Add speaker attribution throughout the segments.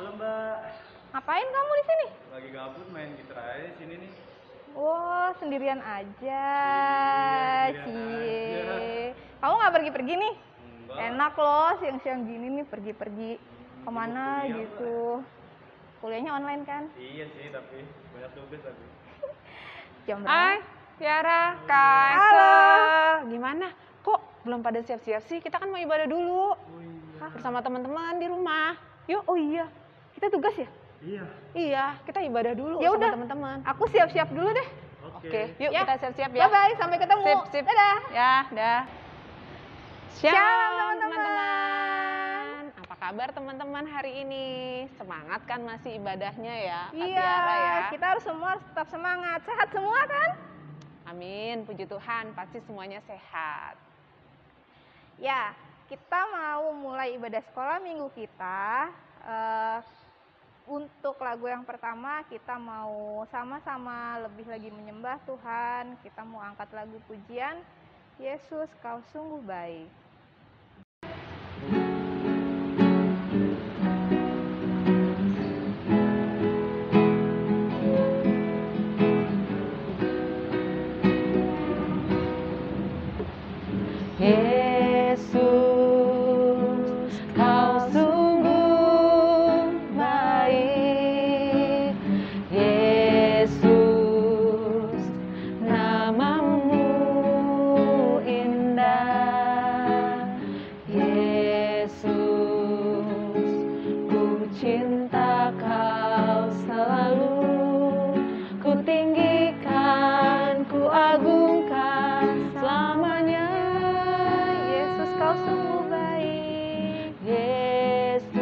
Speaker 1: Halo Mbak.
Speaker 2: Ngapain kamu di sini?
Speaker 1: Lagi gabut main gitar aja di sini nih.
Speaker 2: Wow, sendirian aja.
Speaker 1: Iya, sendirian
Speaker 2: Cie.
Speaker 1: aja.
Speaker 2: Kamu nggak pergi-pergi nih?
Speaker 1: Enggak.
Speaker 2: Enak loh, siang-siang gini nih pergi-pergi kemana
Speaker 1: kuliah,
Speaker 2: gitu. Kuliahnya online kan?
Speaker 1: Iya sih, tapi banyak tugas tapi.
Speaker 2: Jam
Speaker 3: Hai,
Speaker 2: berapa?
Speaker 3: Tiara, Kak Esther. Gimana? Kok belum pada siap-siap sih? Kita kan mau ibadah dulu.
Speaker 1: Oh iya.
Speaker 3: Bersama teman-teman di rumah. Yuk.
Speaker 2: Oh iya, kita tugas ya?
Speaker 1: Iya.
Speaker 3: Iya, kita ibadah dulu
Speaker 2: Ya
Speaker 3: sama
Speaker 2: udah.
Speaker 3: teman-teman.
Speaker 2: Aku siap-siap dulu deh.
Speaker 3: Oke, yuk
Speaker 2: Ya.
Speaker 3: kita siap-siap ya.
Speaker 2: Bye-bye, sampai ketemu.
Speaker 3: Sip, sip.
Speaker 2: Dadah.
Speaker 3: Ya, dah.
Speaker 2: Shalom, teman-teman.
Speaker 3: teman-teman. Apa kabar teman-teman hari ini? Semangat kan masih ibadahnya ya, Kak
Speaker 2: Iya,
Speaker 3: Tiara ya?
Speaker 2: kita harus semua tetap semangat. Sehat semua kan?
Speaker 3: Amin, puji Tuhan, pasti semuanya sehat.
Speaker 2: Ya, kita mau mulai ibadah sekolah minggu kita. Untuk lagu yang pertama kita mau sama-sama lebih lagi menyembah Tuhan. Kita mau angkat lagu pujian, Yesus Kau Sungguh Baik.
Speaker 3: Yesus, Kau sungguh baik. Yesus, namamu indah. Yesus, ku cinta Kau selalu. Ku tinggikan, ku agungkan selamanya.
Speaker 2: Yesus Kau sungguh baik.
Speaker 3: Yesus,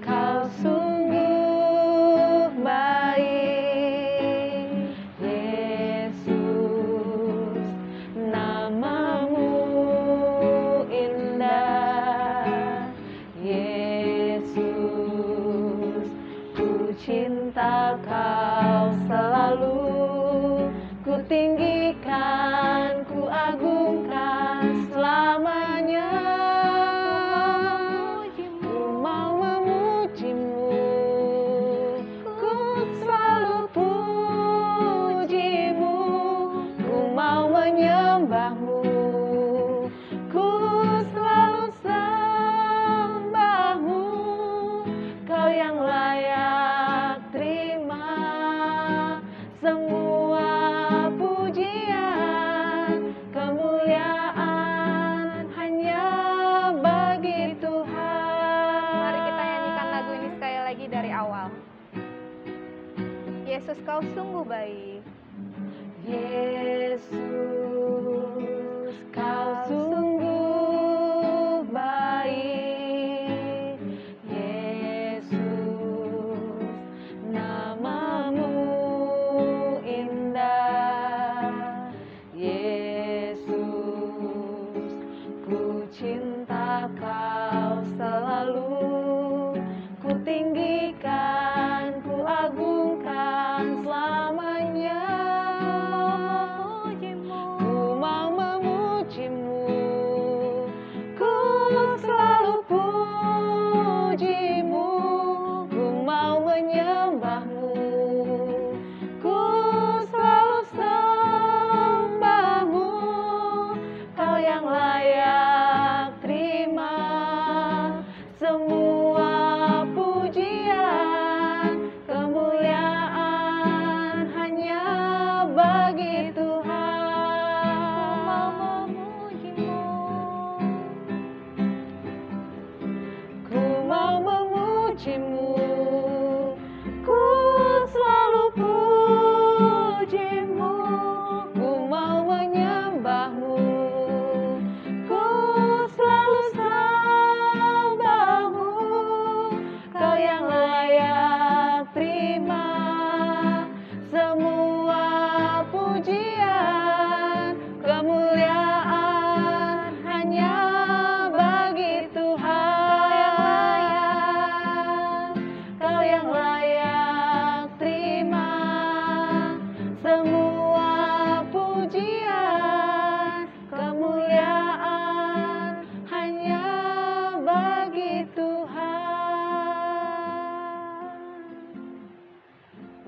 Speaker 3: Kau sungguh baik. Yesus, namamu indah. Yesus, ku cinta Kau selalu. Ku tinggikan, ku agungkan selamanya. Ku mau memujimu, ku selalu pujimu. Ku mau menyembahmu, ku selalu sembahmu. Kau yang layak terima semua pujian, kemuliaan hanya bagi Tuhan.
Speaker 2: Mari kita nyanyikan lagu ini sekali lagi dari awal. Yesus Kau sungguh baik.
Speaker 3: Yesus, Kau sungguh baik. Yesus, namamu indah. Yesus, ku cinta Kau selalu. Ku tinggikan, ku agungkan selamanya.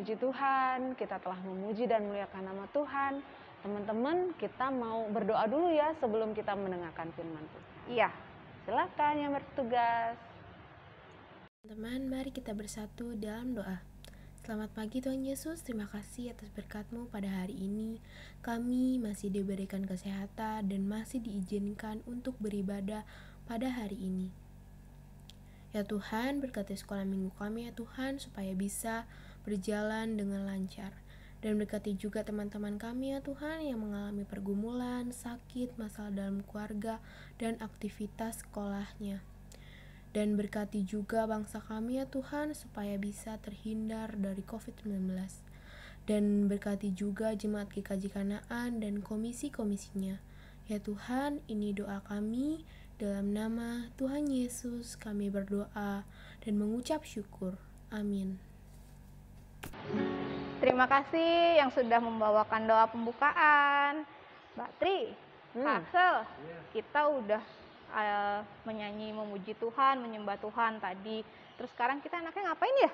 Speaker 3: Puji Tuhan, kita telah memuji dan memuliakan nama Tuhan. Teman-teman, kita mau berdoa dulu ya sebelum kita mendengarkan firman Tuhan.
Speaker 2: Iya.
Speaker 3: Silakan yang bertugas.
Speaker 4: Teman-teman, mari kita bersatu dalam doa. Selamat pagi Tuhan Yesus, terima kasih atas berkat-Mu pada hari ini. Kami masih diberikan kesehatan dan masih diizinkan untuk beribadah pada hari ini. Ya Tuhan, berkati sekolah minggu kami ya Tuhan, supaya bisa berjalan dengan lancar. Dan berkati juga teman-teman kami ya Tuhan yang mengalami pergumulan, sakit, masalah dalam keluarga, dan aktivitas sekolahnya. Dan berkati juga bangsa kami ya Tuhan supaya bisa terhindar dari COVID-19. Dan berkati juga jemaat GKJ Kanaan dan komisi-komisinya. Ya Tuhan, ini doa kami, dalam nama Tuhan Yesus kami berdoa dan mengucap syukur. Amin.
Speaker 2: Terima kasih yang sudah membawakan doa pembukaan. Mbak Tri, Kak Sel, kita udah menyanyi memuji Tuhan, menyembah Tuhan tadi. Terus sekarang kita enaknya ngapain ya?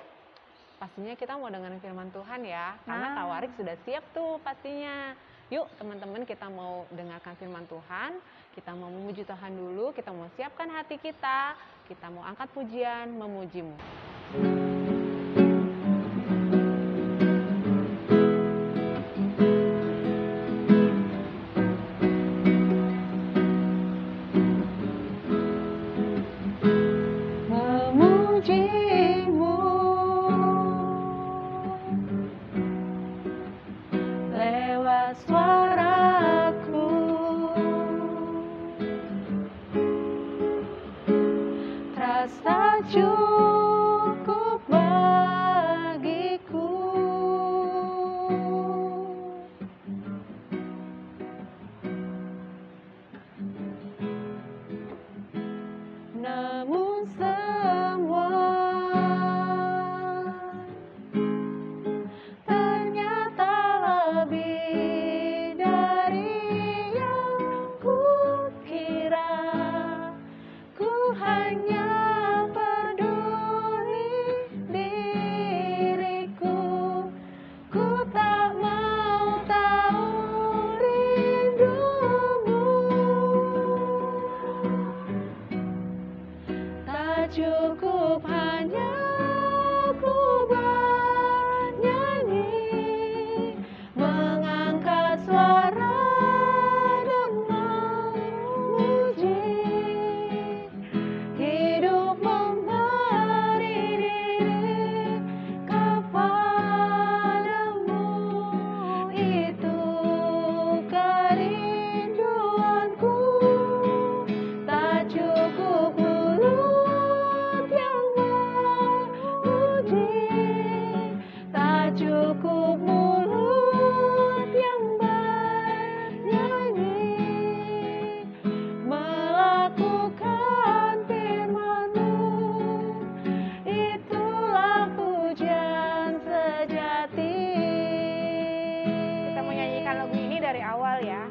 Speaker 3: Pastinya kita mau dengerin firman Tuhan ya, karena Kak Warik sudah siap tuh pastinya. Yuk teman-teman, kita mau dengarkan firman Tuhan, kita mau memuji Tuhan dulu, kita mau siapkan hati kita mau angkat pujian, memuji-Mu. Cukup bagiku. Namun semua ternyata lebih dari yang kukira. Ku hanya cukup hanya ku bernyanyi, mengangkat suara dan memuji, hidup memberi diri kepadamu, itu kerinduanku. Tak cukup cukup mulut yang bernyanyi, melakukan firman-Mu, itulah pujian sejati.
Speaker 2: Kita menyanyikan lagu ini dari awal ya.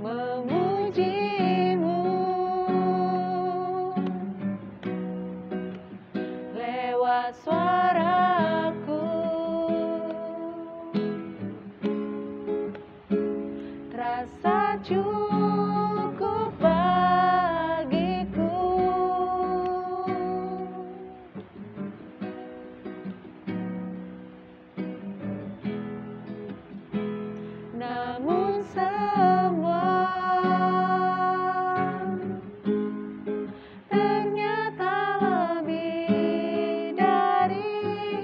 Speaker 3: Memuji-Mu lewat suaraku, terasa cukup bagiku. Namun semua ternyata lebih dari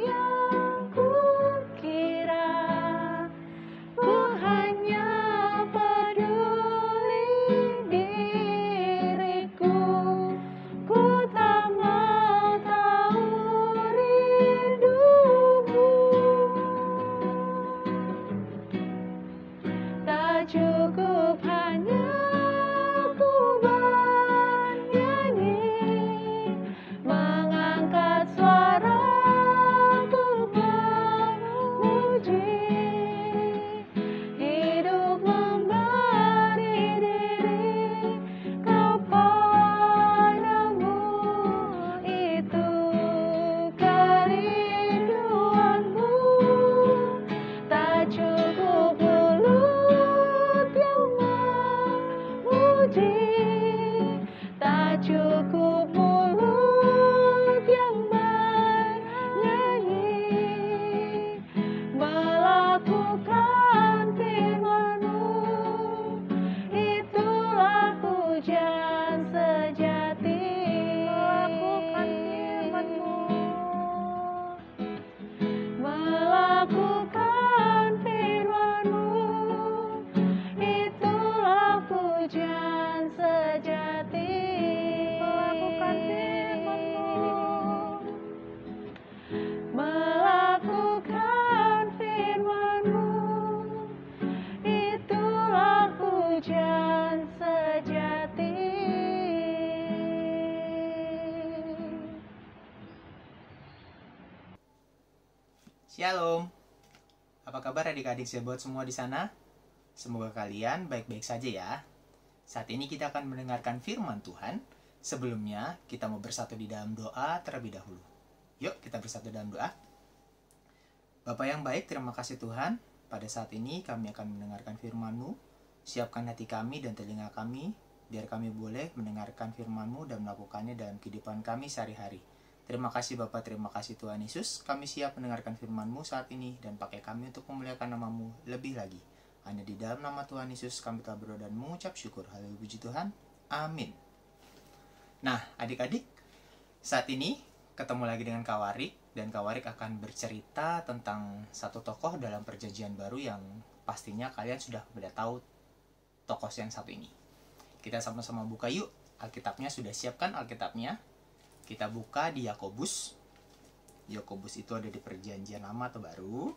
Speaker 3: yang kukira. Ku hanya peduli diriku, ku tak mau tahu rindu-Mu. Tak cukup hanya ku bernyanyi, mengangkat suara ku memuji, hidup memberi diri
Speaker 5: adik-adik sahabat semua di sana? Semoga kalian baik-baik saja ya. Saat ini kita akan mendengarkan firman Tuhan. Sebelumnya, kita mau bersatu di dalam doa terlebih dahulu. Yuk, kita bersatu dalam doa. Bapa yang baik, terima kasih Tuhan. Pada saat ini kami akan mendengarkan firman-Mu. Siapkan hati kami dan telinga kami, biar kami boleh mendengarkan firman-Mu dan melakukannya dalam kehidupan kami sehari-hari. Terima kasih Bapak, terima kasih Tuhan Yesus. Kami siap mendengarkan firman-Mu saat ini dan pakai kami untuk memuliakan nama-Mu lebih lagi. Hanya di dalam nama Tuhan Yesus kami telah berdoa dan mengucap syukur. Haleluya, puji Tuhan. Amin. Nah, adik-adik, saat ini ketemu lagi dengan Kak Warik, dan Kak Warik akan bercerita tentang satu tokoh dalam perjanjian baru yang pastinya kalian sudah pada tahu tokoh yang satu ini. Kita sama-sama buka yuk Alkitabnya. Sudah siapkan Alkitabnya? Kita buka di Yakobus. Yakobus itu ada di perjanjian lama atau baru?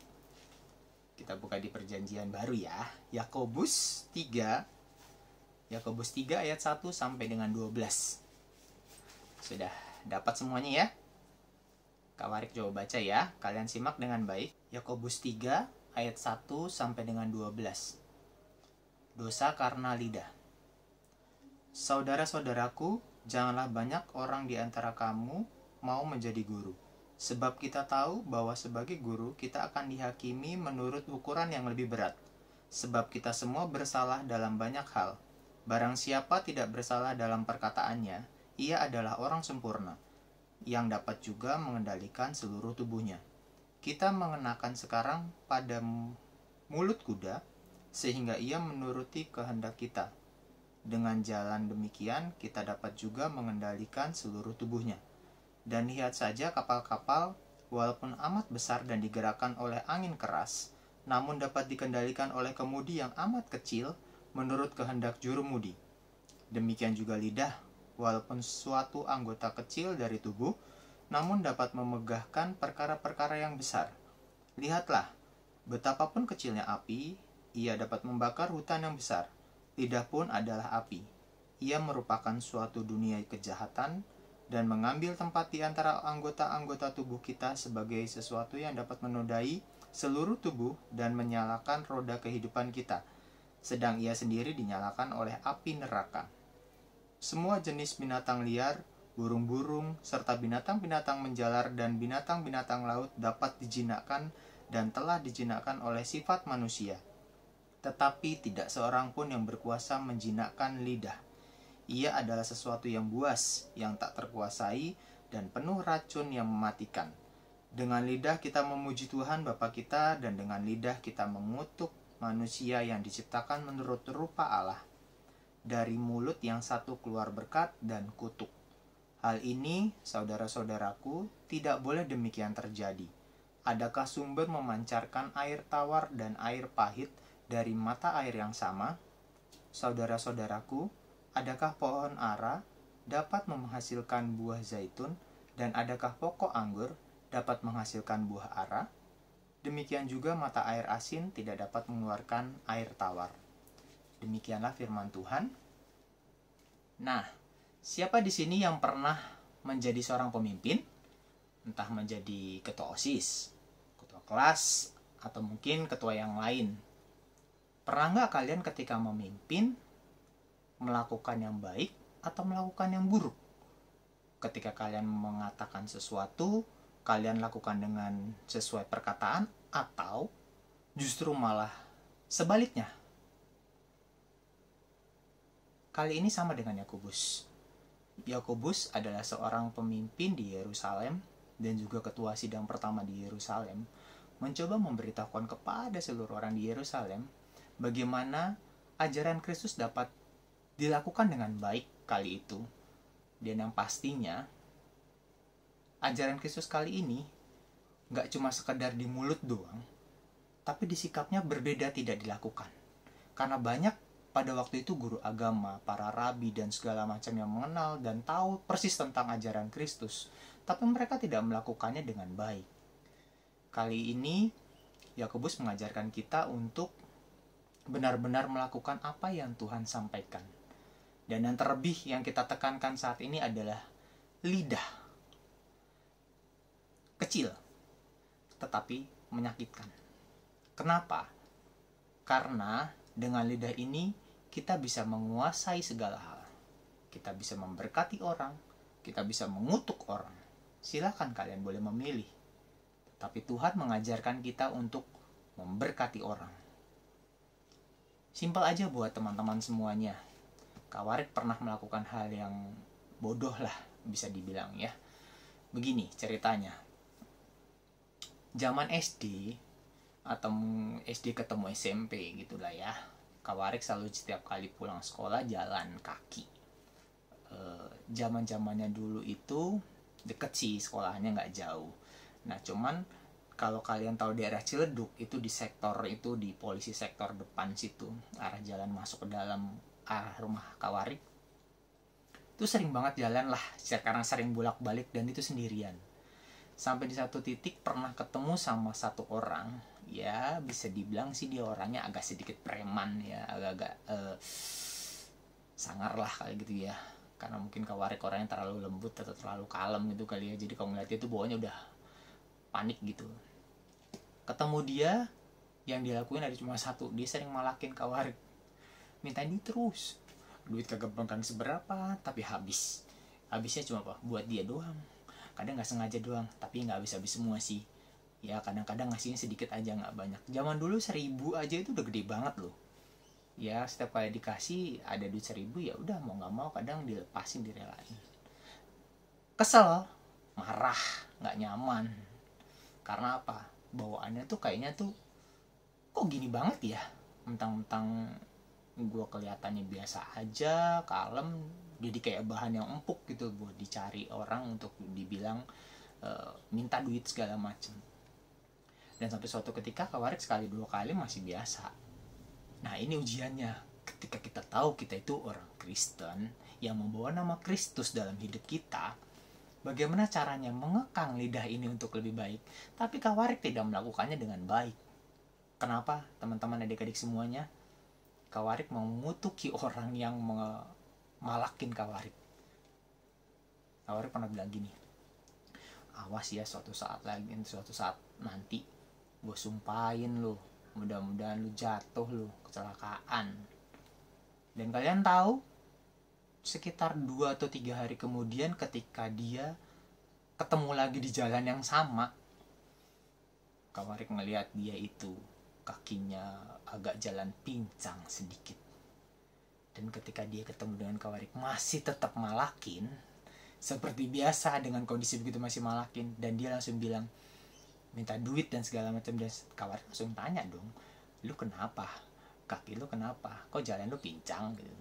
Speaker 5: Kita buka di perjanjian baru ya. Yakobus 3. Yakobus 3 ayat 1 sampai dengan 12. Sudah dapat semuanya ya? Kak Warik coba baca ya. Kalian simak dengan baik. Yakobus 3 ayat 1 sampai dengan 12. Dosa karena lidah. Saudara-saudaraku, janganlah banyak orang di antara kamu mau menjadi guru. Sebab kita tahu bahwa sebagai guru kita akan dihakimi menurut ukuran yang lebih berat. Sebab kita semua bersalah dalam banyak hal. Barang siapa tidak bersalah dalam perkataannya, ia adalah orang sempurna, yang dapat juga mengendalikan seluruh tubuhnya. Kita mengenakan sekarang pada mulut kuda, sehingga ia menuruti kehendak kita. Dengan jalan demikian, kita dapat juga mengendalikan seluruh tubuhnya. Dan lihat saja kapal-kapal, walaupun amat besar dan digerakkan oleh angin keras, namun dapat dikendalikan oleh kemudi yang amat kecil menurut kehendak jurumudi. Demikian juga lidah, walaupun suatu anggota kecil dari tubuh, namun dapat memegahkan perkara-perkara yang besar. Lihatlah, betapapun kecilnya api, ia dapat membakar hutan yang besar. Lidah pun adalah api. Ia merupakan suatu dunia kejahatan dan mengambil tempat di antara anggota-anggota tubuh kita sebagai sesuatu yang dapat menodai seluruh tubuh dan menyalakan roda kehidupan kita, sedang ia sendiri dinyalakan oleh api neraka. Semua jenis binatang liar, burung-burung, serta binatang-binatang menjalar dan binatang-binatang laut dapat dijinakkan dan telah dijinakkan oleh sifat manusia. Tetapi tidak seorang pun yang berkuasa menjinakkan lidah. Ia adalah sesuatu yang buas, yang tak terkuasai, dan penuh racun yang mematikan. Dengan lidah kita memuji Tuhan Bapa kita, dan dengan lidah kita mengutuk manusia yang diciptakan menurut rupa Allah. Dari mulut yang satu keluar berkat dan kutuk. Hal ini, saudara-saudaraku, tidak boleh demikian terjadi. Adakah sumber memancarkan air tawar dan air pahit dari mata air yang sama? Saudara-saudaraku, adakah pohon ara dapat menghasilkan buah zaitun, dan adakah pokok anggur dapat menghasilkan buah ara? Demikian juga mata air asin tidak dapat mengeluarkan air tawar. Demikianlah firman Tuhan. Nah, siapa di sini yang pernah menjadi seorang pemimpin? Entah menjadi ketua OSIS, ketua kelas, atau mungkin ketua yang lain. Pernah nggak kalian ketika memimpin melakukan yang baik atau melakukan yang buruk? Ketika kalian mengatakan sesuatu, kalian lakukan dengan sesuai perkataan atau justru malah sebaliknya? Kali ini sama dengan Yakobus. Yakobus adalah seorang pemimpin di Yerusalem dan juga ketua sidang pertama di Yerusalem, mencoba memberitahukan kepada seluruh orang di Yerusalem bagaimana ajaran Kristus dapat dilakukan dengan baik kali itu. Dan yang pastinya, ajaran Kristus kali ini gak cuma sekedar di mulut doang, tapi di sikapnya berbeda tidak dilakukan. Karena banyak pada waktu itu guru agama, para rabi, dan segala macam yang mengenal dan tahu persis tentang ajaran Kristus, tapi mereka tidak melakukannya dengan baik. Kali ini, Yakobus mengajarkan kita untuk benar-benar melakukan apa yang Tuhan sampaikan. Dan yang terlebih yang kita tekankan saat ini adalah lidah. Kecil, tetapi menyakitkan. Kenapa? Karena dengan lidah ini kita bisa menguasai segala hal. Kita bisa memberkati orang, kita bisa mengutuk orang. Silakan kalian boleh memilih. Tapi Tuhan mengajarkan kita untuk memberkati orang. Simpel aja buat teman-teman semuanya. Kak Warik pernah melakukan hal yang bodoh lah, bisa dibilang ya. Begini ceritanya. Zaman SD atau SD ketemu SMP gitulah ya. Kak Warik selalu setiap kali pulang sekolah jalan kaki. Zaman-zamannya dulu itu deket sih, sekolahnya nggak jauh. Nah cuman kalau kalian tahu daerah Ciledug itu di sektor itu, di polisi sektor depan situ, arah jalan masuk ke dalam arah rumah Kak Warik, itu sering banget jalan lah, karena sering bolak-balik dan itu sendirian. Sampai di satu titik pernah ketemu sama satu orang, ya bisa dibilang sih dia orangnya agak sedikit preman ya, agak-agak sangar lah kayak gitu ya. Karena mungkin Kak Warik orangnya terlalu lembut atau terlalu kalem gitu kali ya, jadi kalau ngeliat dia tuh bawahnya udah panik gitu. Ketemu dia, yang dia lakuin ada cuma satu, dia sering malakin Kak Warik, minta duit terus. Duit kagak bengkang seberapa, tapi habisnya cuma apa? Buat dia doang. Kadang nggak sengaja doang, tapi nggak habis semua sih. Ya kadang-kadang ngasihnya sedikit aja, nggak banyak. Zaman dulu 1.000 aja itu udah gede banget loh. Ya setiap kali dikasih ada duit 1.000, ya udah mau nggak mau kadang dilepasin, direlain. Kesel, marah, nggak nyaman. Karena apa? Bawaannya tuh kayaknya tuh kok gini banget ya. Mentang-mentang gue kelihatannya biasa aja, kalem, jadi kayak bahan yang empuk gitu buat dicari orang untuk dibilang minta duit segala macem. Dan sampai suatu ketika Kak Warik sekali dua kali masih biasa. Nah ini ujiannya, ketika kita tahu kita itu orang Kristen yang membawa nama Kristus dalam hidup kita, bagaimana caranya mengekang lidah ini untuk lebih baik. Tapi Kak Warik tidak melakukannya dengan baik. Kenapa teman-teman adik-adik semuanya? Kak Warik mengutuki orang yang malakin Kak Warik. Kak Warik pernah bilang gini, awas ya suatu saat nanti gue sumpahin lu, mudah-mudahan lu jatuh, lu kecelakaan. Dan kalian tahu, sekitar 2 atau 3 hari kemudian ketika dia ketemu lagi di jalan yang sama, Kak Warik ngelihat dia itu kakinya agak jalan pincang sedikit. Dan ketika dia ketemu dengan Kak Warik masih tetap malakin seperti biasa, dengan kondisi begitu masih malakin, dan dia langsung bilang minta duit dan segala macam. Dan Kak Warik langsung tanya dong, lu kenapa? Kaki lu kenapa? Kok jalan lu pincang gitu.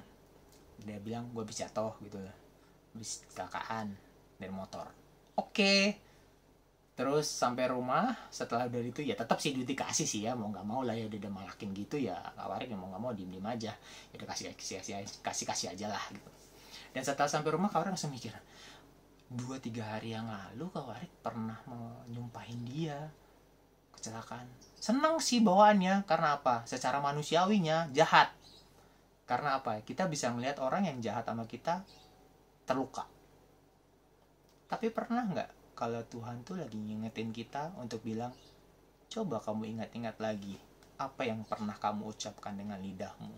Speaker 5: Dia bilang gue habis jatuh gitu lah, habis kecelakaan dari motor. Oke. Terus sampai rumah, setelah dari itu ya tetap sih duit dikasih sih ya, mau nggak mau lah ya, udah malakin gitu ya. Kak Warik mau nggak mau diem aja, ya udah kasih aja lah gitu. Dan setelah sampai rumah Kak Warik langsung mikir, 2-3 hari yang lalu Kak Warik pernah menyumpahin dia kecelakaan. Senang sih bawaannya, karena apa? Secara manusiawinya jahat. Karena apa? Kita bisa melihat orang yang jahat sama kita terluka. Tapi pernah nggak kalau Tuhan tuh lagi ngingetin kita untuk bilang, coba kamu ingat-ingat lagi apa yang pernah kamu ucapkan dengan lidahmu.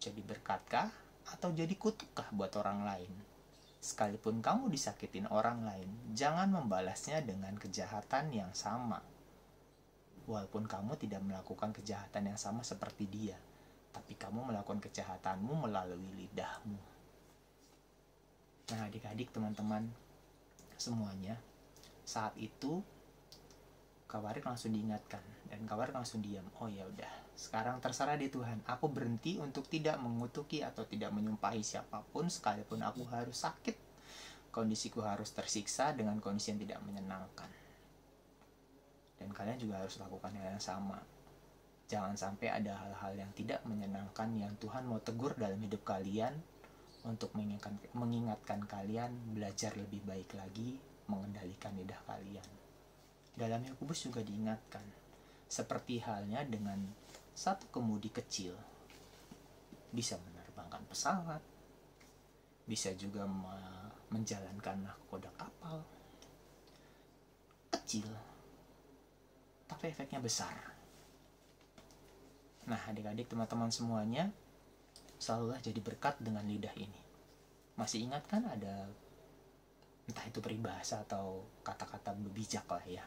Speaker 5: Jadi berkatkah atau jadi kutukkah buat orang lain? Sekalipun kamu disakitin orang lain, jangan membalasnya dengan kejahatan yang sama. Walaupun kamu tidak melakukan kejahatan yang sama seperti dia, tapi kamu melakukan kejahatanmu melalui lidahmu. Nah adik-adik, teman-teman semuanya, saat itu Kak Warik langsung diingatkan, dan Kak Warik langsung diam. Oh ya udah, sekarang terserah di Tuhan. Aku berhenti untuk tidak mengutuki atau tidak menyumpahi siapapun, sekalipun aku harus sakit, kondisiku harus tersiksa dengan kondisi yang tidak menyenangkan. Dan kalian juga harus lakukan hal yang sama. Jangan sampai ada hal-hal yang tidak menyenangkan yang Tuhan mau tegur dalam hidup kalian, untuk mengingatkan kalian belajar lebih baik lagi mengendalikan lidah kalian. Dalam Yakobus juga diingatkan, seperti halnya dengan satu kemudi kecil bisa menerbangkan pesawat, bisa juga menjalankan nahkoda kapal. Kecil, tapi efeknya besar. Nah, adik-adik, teman-teman semuanya, selalulah jadi berkat dengan lidah ini. Masih ingat kan ada, entah itu peribahasa atau kata-kata bijak lah ya,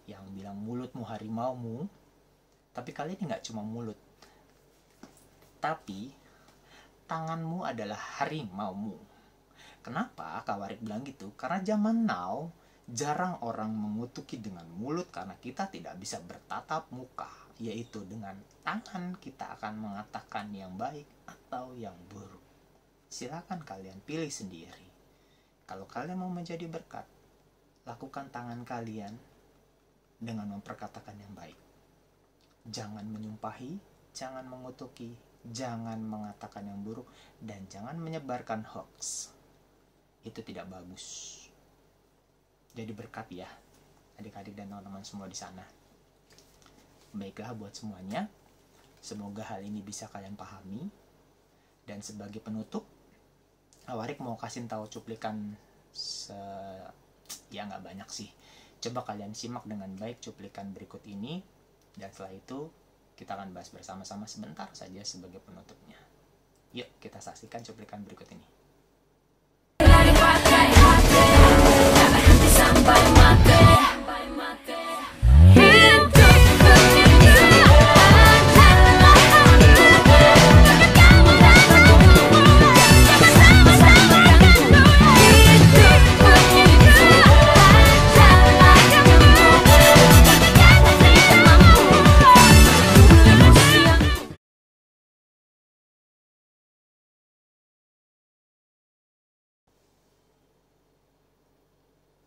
Speaker 5: yang bilang mulutmu harimaumu. Tapi kali ini nggak cuma mulut, tapi tanganmu adalah harimaumu. Kenapa Kak Warik bilang gitu? Karena zaman now jarang orang mengutuki dengan mulut karena kita tidak bisa bertatap muka, yaitu dengan tangan kita akan mengatakan yang baik atau yang buruk. Silakan kalian pilih sendiri. Kalau kalian mau menjadi berkat, lakukan tangan kalian dengan memperkatakan yang baik. Jangan menyumpahi, jangan mengutuki, jangan mengatakan yang buruk, dan jangan menyebarkan hoax. Itu tidak bagus. Jadi berkat ya, adik-adik dan teman-teman semua di sana. Baiklah buat semuanya, semoga hal ini bisa kalian pahami. Dan sebagai penutup, Warik mau kasih tahu cuplikan ya nggak banyak sih. Coba kalian simak dengan baik cuplikan berikut ini, dan setelah itu kita akan bahas bersama-sama sebentar saja sebagai penutupnya. Yuk kita saksikan cuplikan berikut ini.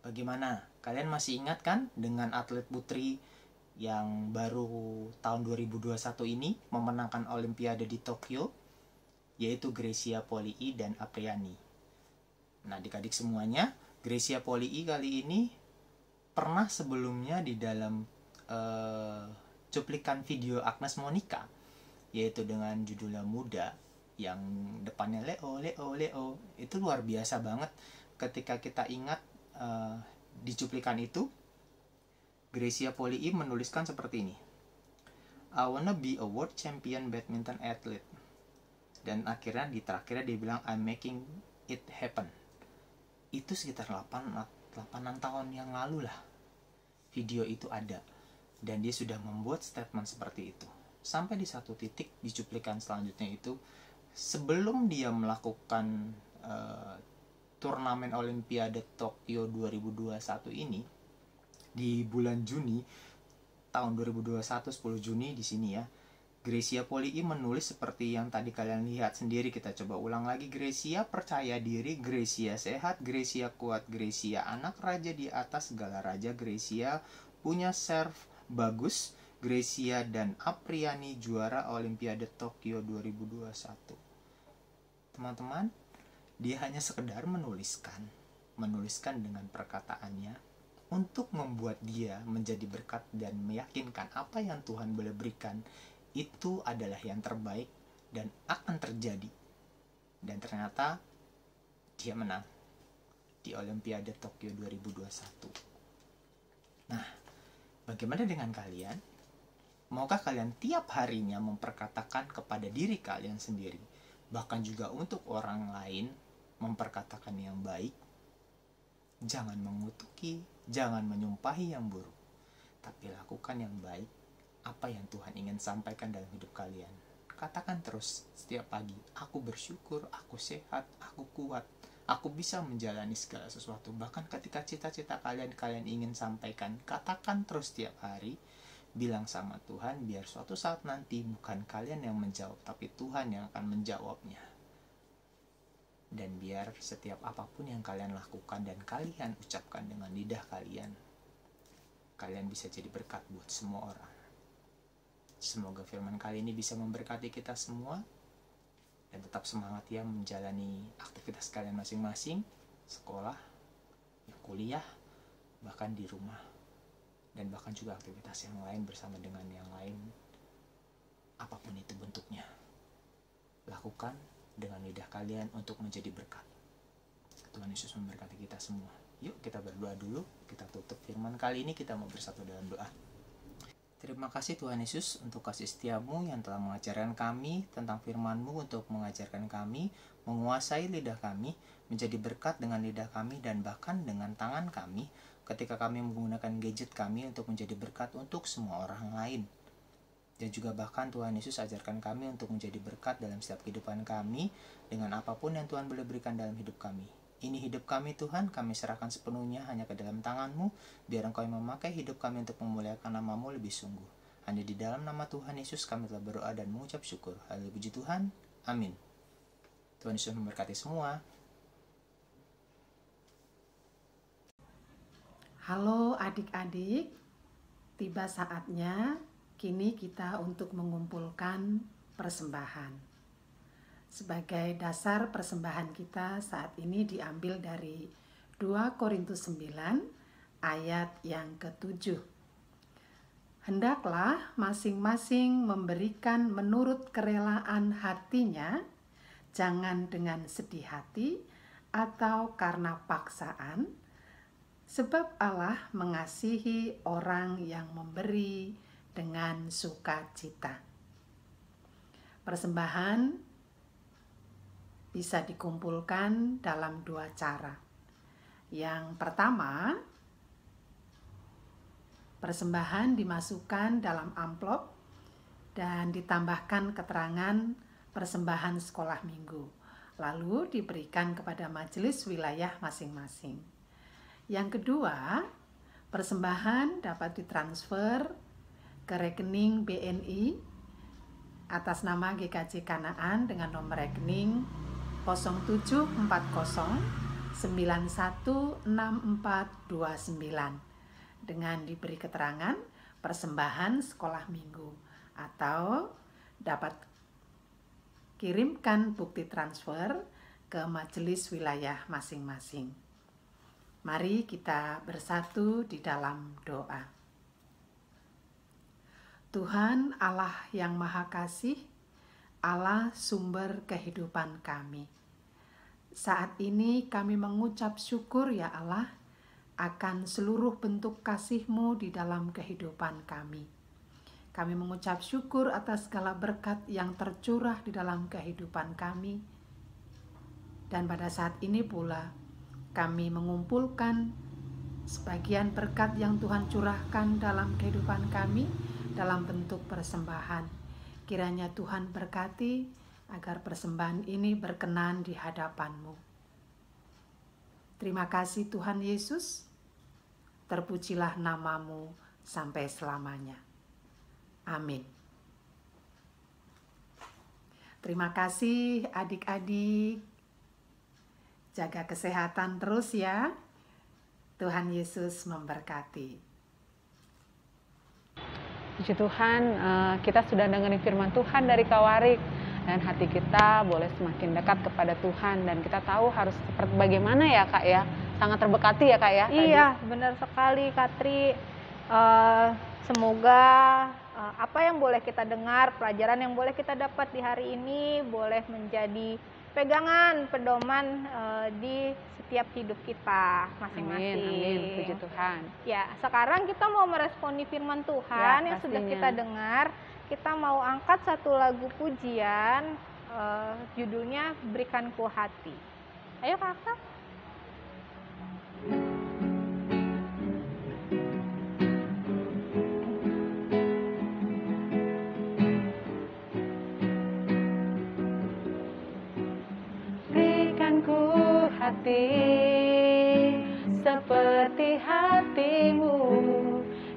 Speaker 5: Bagaimana? Kalian masih ingat kan dengan atlet putri yang baru tahun 2021 ini memenangkan Olimpiade di Tokyo, yaitu Grecia Polii dan Apriani. Nah, adik-adik semuanya, Grecia Polii kali ini pernah sebelumnya di dalam cuplikan video Agnes Monica, yaitu dengan judulnya Muda, yang depannya Leo, Leo, Leo. Itu luar biasa banget ketika kita ingat di cuplikan itu, Grecia Polii menuliskan seperti ini. I wanna be a world champion badminton athlete. Dan akhirnya di terakhirnya dia bilang I'm making it happen. Itu sekitar 8-an tahun yang lalu lah video itu ada. Dan dia sudah membuat statement seperti itu. Sampai di satu titik di cuplikan selanjutnya itu, sebelum dia melakukan turnamen Olimpiade Tokyo 2021 ini di bulan Juni tahun 2021, 10 Juni di sini ya, Grecia Polii menulis seperti yang tadi kalian lihat sendiri. Kita coba ulang lagi. Grecia percaya diri, Grecia sehat, Grecia kuat, Grecia anak raja di atas segala raja, Grecia punya serve bagus, Grecia dan Apriani juara Olimpiade Tokyo 2021. Teman-teman, dia hanya sekedar menuliskan dengan perkataannya untuk membuat dia menjadi berkat dan meyakinkan apa yang Tuhan boleh berikan itu adalah yang terbaik dan akan terjadi. Dan ternyata dia menang di Olimpiade Tokyo 2021. Nah, bagaimana dengan kalian? Maukah kalian tiap harinya memperkatakan kepada diri kalian sendiri, bahkan juga untuk orang lain, memperkatakan yang baik? Jangan mengutuki, jangan menyumpahi yang buruk, tapi lakukan yang baik, apa yang Tuhan ingin sampaikan dalam hidup kalian. Katakan terus setiap pagi, aku bersyukur, aku sehat, aku kuat, aku bisa menjalani segala sesuatu. Bahkan ketika cita-cita kalian ingin sampaikan, katakan terus setiap hari. Bilang sama Tuhan, biar suatu saat nanti bukan kalian yang menjawab, tapi Tuhan yang akan menjawabnya. Dan biar setiap apapun yang kalian lakukan dan kalian ucapkan dengan lidah kalian, kalian bisa jadi berkat buat semua orang. Semoga firman kali ini bisa memberkati kita semua. Dan tetap semangat ya menjalani aktivitas kalian masing-masing, sekolah, kuliah, bahkan di rumah. Dan bahkan juga aktivitas yang lain bersama dengan yang lain. Apapun itu bentuknya, lakukan dengan lidah kalian untuk menjadi berkat. Tuhan Yesus memberkati kita semua. Yuk kita berdoa dulu. Kita tutup firman kali ini, kita mau bersatu dalam doa. Terima kasih Tuhan Yesus untuk kasih setiamu yang telah mengajarkan kami tentang firman-Mu untuk mengajarkan kami, menguasai lidah kami, menjadi berkat dengan lidah kami dan bahkan dengan tangan kami ketika kami menggunakan gadget kami untuk menjadi berkat untuk semua orang lain. Dan juga bahkan Tuhan Yesus ajarkan kami untuk menjadi berkat dalam setiap kehidupan kami dengan apapun yang Tuhan boleh berikan dalam hidup kami. Ini hidup kami Tuhan, kami serahkan sepenuhnya hanya ke dalam tangan-Mu, biar Engkau yang memakai hidup kami untuk memuliakan nama-Mu lebih sungguh. Hanya di dalam nama Tuhan Yesus kami telah berdoa dan mengucap syukur. Haleluya, puji Tuhan. Amin. Tuhan Yesus memberkati semua.
Speaker 6: Halo adik-adik, tiba saatnya kini kita untuk mengumpulkan persembahan. Sebagai dasar persembahan kita saat ini diambil dari 2 Korintus 9 ayat yang ke-7. Hendaklah masing-masing memberikan menurut kerelaan hatinya, jangan dengan sedih hati atau karena paksaan, sebab Allah mengasihi orang yang memberi dengan sukacita. Persembahan bisa dikumpulkan dalam 2 cara. Yang pertama, persembahan dimasukkan dalam amplop dan ditambahkan keterangan persembahan sekolah minggu, lalu diberikan kepada majelis wilayah masing-masing. Yang kedua, persembahan dapat ditransfer ke rekening BNI atas nama GKJ Kanaan dengan nomor rekening 0740916429 dengan diberi keterangan persembahan sekolah minggu, atau dapat kirimkan bukti transfer ke majelis wilayah masing-masing. Mari kita bersatu di dalam doa. Tuhan Allah yang Maha Kasih, Allah sumber kehidupan kami. Saat ini kami mengucap syukur ya Allah akan seluruh bentuk kasih-Mu di dalam kehidupan kami. Kami mengucap syukur atas segala berkat yang tercurah di dalam kehidupan kami. Dan pada saat ini pula kami mengumpulkan sebagian berkat yang Tuhan curahkan dalam kehidupan kami dalam bentuk persembahan. Kiranya Tuhan berkati agar persembahan ini berkenan di hadapan-Mu. Terima kasih Tuhan Yesus, terpujilah nama-Mu sampai selamanya. Amin. Terima kasih adik-adik, jaga kesehatan terus ya. Tuhan Yesus memberkati.
Speaker 3: Puji Tuhan, kita sudah dengerin firman Tuhan dari Kak Warik, dan hati kita boleh semakin dekat kepada Tuhan, dan kita tahu harus seperti bagaimana ya Kak ya, sangat terberkati ya Kak ya.
Speaker 2: Iya, benar sekali Kak Tri. Semoga apa yang boleh kita dengar, pelajaran yang boleh kita dapat di hari ini boleh menjadi pegangan, pedoman di setiap hidup kita masing-masing.
Speaker 3: Amin, puji Tuhan.
Speaker 2: Ya, sekarang kita mau meresponi firman Tuhan yang sudah kita dengar. Kita mau angkat satu lagu pujian, judulnya Berikanku Hati. Ayo kakak.
Speaker 3: Hati seperti hatimu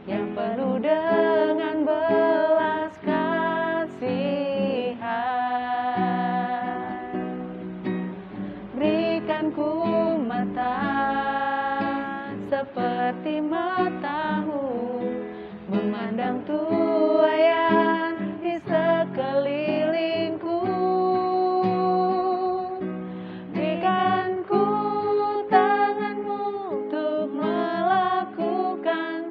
Speaker 3: yang penuh dengan belas kasihan. Berikanku mata seperti matamu, memandang tuaian di sekelilingku. Berikanku tanganmu untuk melakukan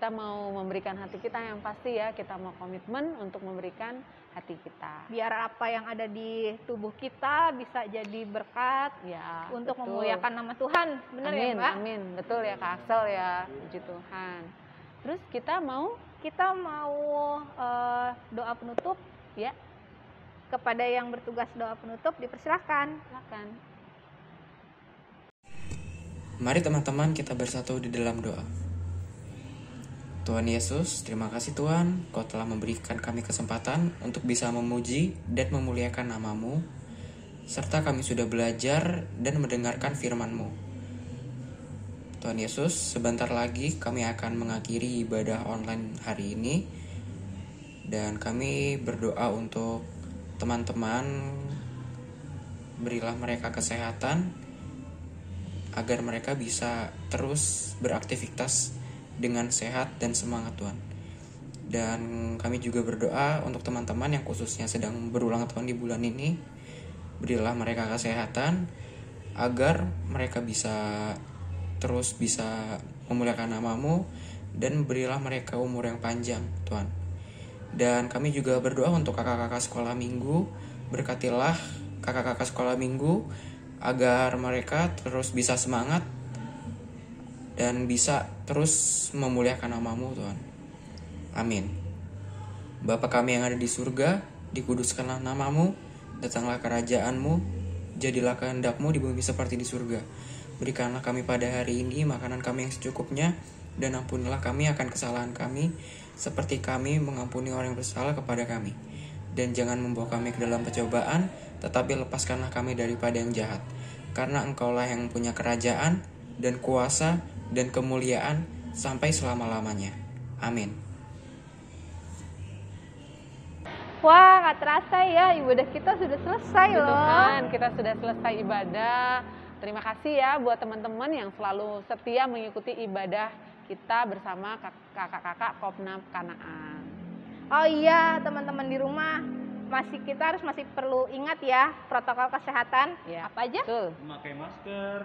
Speaker 3: kita mau memberikan hati kita, yang pasti ya kita mau komitmen untuk memberikan hati kita.
Speaker 2: Biar apa yang ada di tubuh kita bisa jadi berkat
Speaker 3: Ya,
Speaker 2: untuk
Speaker 3: betul.
Speaker 2: memuliakan nama Tuhan. Benar ya,
Speaker 3: Amin,
Speaker 2: Mbak?
Speaker 3: amin. Betul ya Kak Axel ya. Puji Tuhan. Terus kita mau
Speaker 2: doa penutup
Speaker 3: ya,
Speaker 2: kepada yang bertugas doa penutup, dipersilahkan.
Speaker 3: silakan.
Speaker 7: Mari teman-teman kita bersatu di dalam doa. Tuhan Yesus, terima kasih Tuhan, Kau telah memberikan kami kesempatan untuk bisa memuji dan memuliakan nama-Mu, serta kami sudah belajar dan mendengarkan firman-Mu. Tuhan Yesus, sebentar lagi kami akan mengakhiri ibadah online hari ini, dan kami berdoa untuk teman-teman, berilah mereka kesehatan, agar mereka bisa terus beraktivitas dengan sehat dan semangat Tuhan. Dan kami juga berdoa untuk teman-teman yang khususnya sedang berulang tahun di bulan ini, berilah mereka kesehatan agar mereka bisa terus bisa memuliakan nama-Mu, dan berilah mereka umur yang panjang Tuhan. Dan kami juga berdoa untuk kakak-kakak sekolah minggu, berkatilah kakak-kakak sekolah minggu agar mereka terus bisa semangat dan bisa terus memuliakan nama-Mu Tuhan. Amin. Bapa kami yang ada di surga, dikuduskanlah nama-Mu, datanglah kerajaan-Mu, jadilah kehendak-Mu di bumi seperti di surga. Berikanlah kami pada hari ini makanan kami yang secukupnya, dan ampunilah kami akan kesalahan kami, seperti kami mengampuni orang yang bersalah kepada kami. Dan jangan membawa kami ke dalam pencobaan, tetapi lepaskanlah kami daripada yang jahat. Karena Engkaulah yang punya kerajaan, dan kuasa, dan kemuliaan sampai selama-lamanya. Amin.
Speaker 2: Wah, nggak terasa ya, ibadah kita sudah selesai
Speaker 3: Puji
Speaker 2: loh.
Speaker 3: Tuhan, kita sudah selesai ibadah. Terima kasih ya buat teman-teman yang selalu setia mengikuti ibadah kita bersama kakak-kakak Kopnam Kanaan.
Speaker 2: Oh iya, teman-teman di rumah, kita masih perlu ingat ya protokol kesehatan.
Speaker 3: Ya,
Speaker 2: Apa aja?
Speaker 3: betul.
Speaker 1: Memakai masker,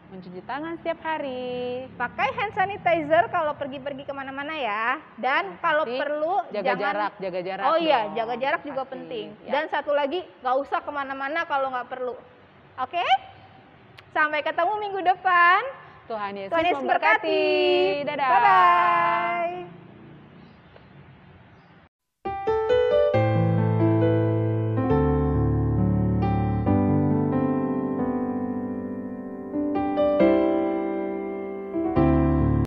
Speaker 3: Mencuci tangan setiap hari.
Speaker 2: Pakai hand sanitizer kalau pergi-pergi kemana-mana ya. Dan kalau
Speaker 3: Pasti
Speaker 2: perlu
Speaker 3: jaga jarak.
Speaker 2: Oh iya,
Speaker 3: dong.
Speaker 2: jaga jarak juga
Speaker 3: Pasti.
Speaker 2: penting.
Speaker 3: Ya.
Speaker 2: Dan satu lagi, nggak usah kemana-mana kalau nggak perlu. Oke? Sampai ketemu minggu depan.
Speaker 3: Tuhan Yesus
Speaker 2: Tuhan Yesus
Speaker 3: memberkati.
Speaker 2: memberkati.
Speaker 3: Dadah.
Speaker 2: Bye-bye.